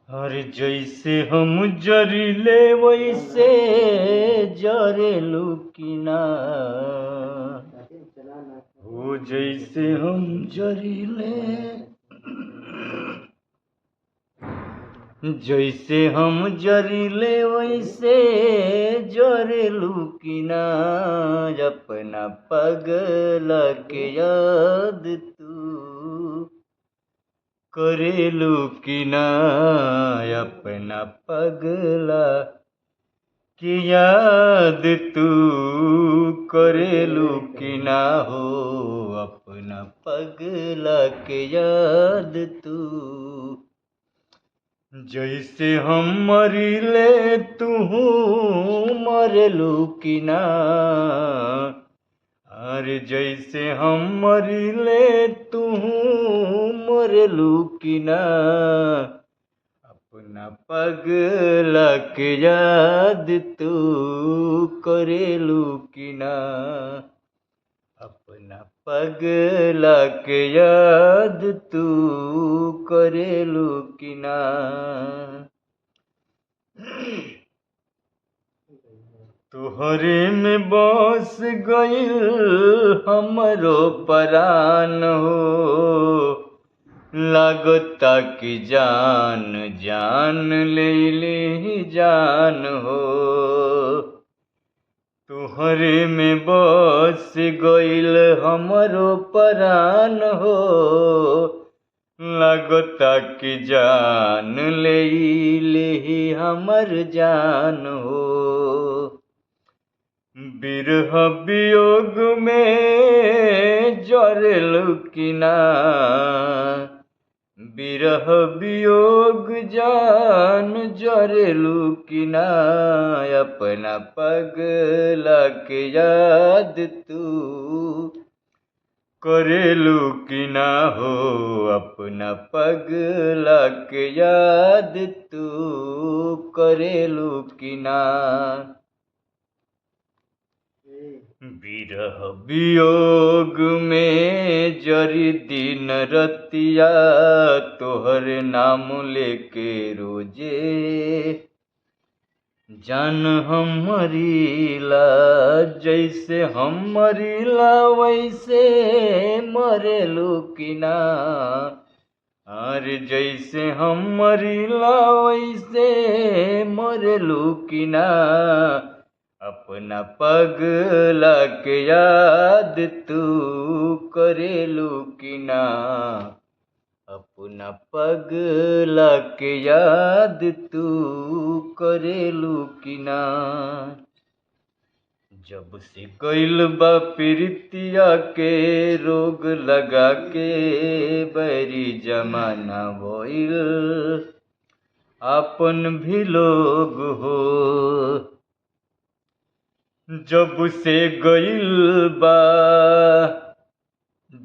हर जैसे हम जरिले वैसे जरेलू की ना। हो जैसे हम जरिले जैसे हम जरिले वैसे जरेलू की ना। अपना पगला के याद तू करेलू की ना। अपना पगला की याद तू करेलू की ना हो। अपना पगला के याद तू जैसे हम मरिले तू मरेलू की ना। अरे जैसे हम मरिले तू मरेलू की ना। अपना पगला के याद तू करेलू की ना। अपना पगला के याद तू करेलू की ना। तोहरे में बस गइल हमरो परान हो। लागता कि जान जान ले ली जान हो। तोहरे में बस गइल हमरो परान हो। लागता कि जान ले ली हमर जान हो। बिरह वियोग में जरेलू की ना। बिरह वियोग जान जरेलू की ना। अपना पगला के याद तू करेलू की ना हो। अपना पगला के याद तू करेलू की ना। बिरह वियोग में जरी दिन रतिया तोहर नाम लेके रोजे। जान हम मरीला जैसे हम मरीला वैसे मरेलू की ना। अरे जैसे हम मरीला वैसे मरेलू की ना। अपना पगला के याद तू करेलू की ना। अपना पगला के याद तू करेलू की ना। जब से गइल बा प्रीतिया के रोग लगा के बैरी जमाना भइल आपन भी लोग हो। जब से गइल बा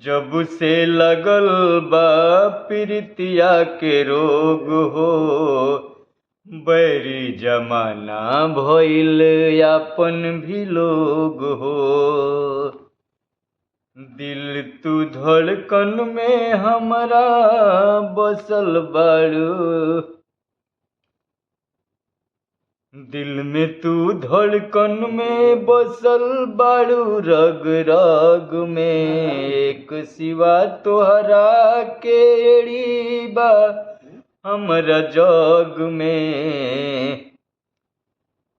जब से लगल बा प्रीतिया के रोग हो। बैरी जमाना भइल आपन भी लोग हो। दिल तू धड़कन में हमरा बसल बाड़ू। दिल में तू धड़कन में बसल बाड़ू रग रग में। एक सिवा तोहरा के एड़ी बा हमरा जग में।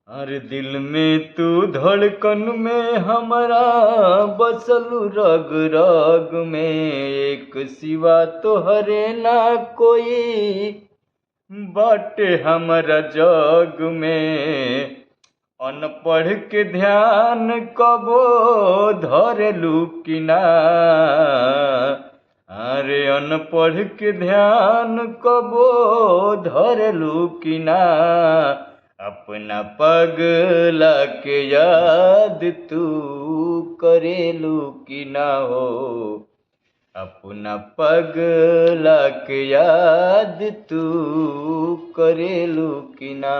हर दिल में तू धड़कन में हमरा बसल रग रग में। एक सिवा तोहरे ना कोई बाटे हमरा जग में। अनपढ़ के ध्यान कबो धरेलू की ना। अरे अनपढ़ के ध्यान कबो धरेलू की ना। अपना पगला के याद तू करेलू की ना हो। अपना पगला के याद तू करेलू की ना।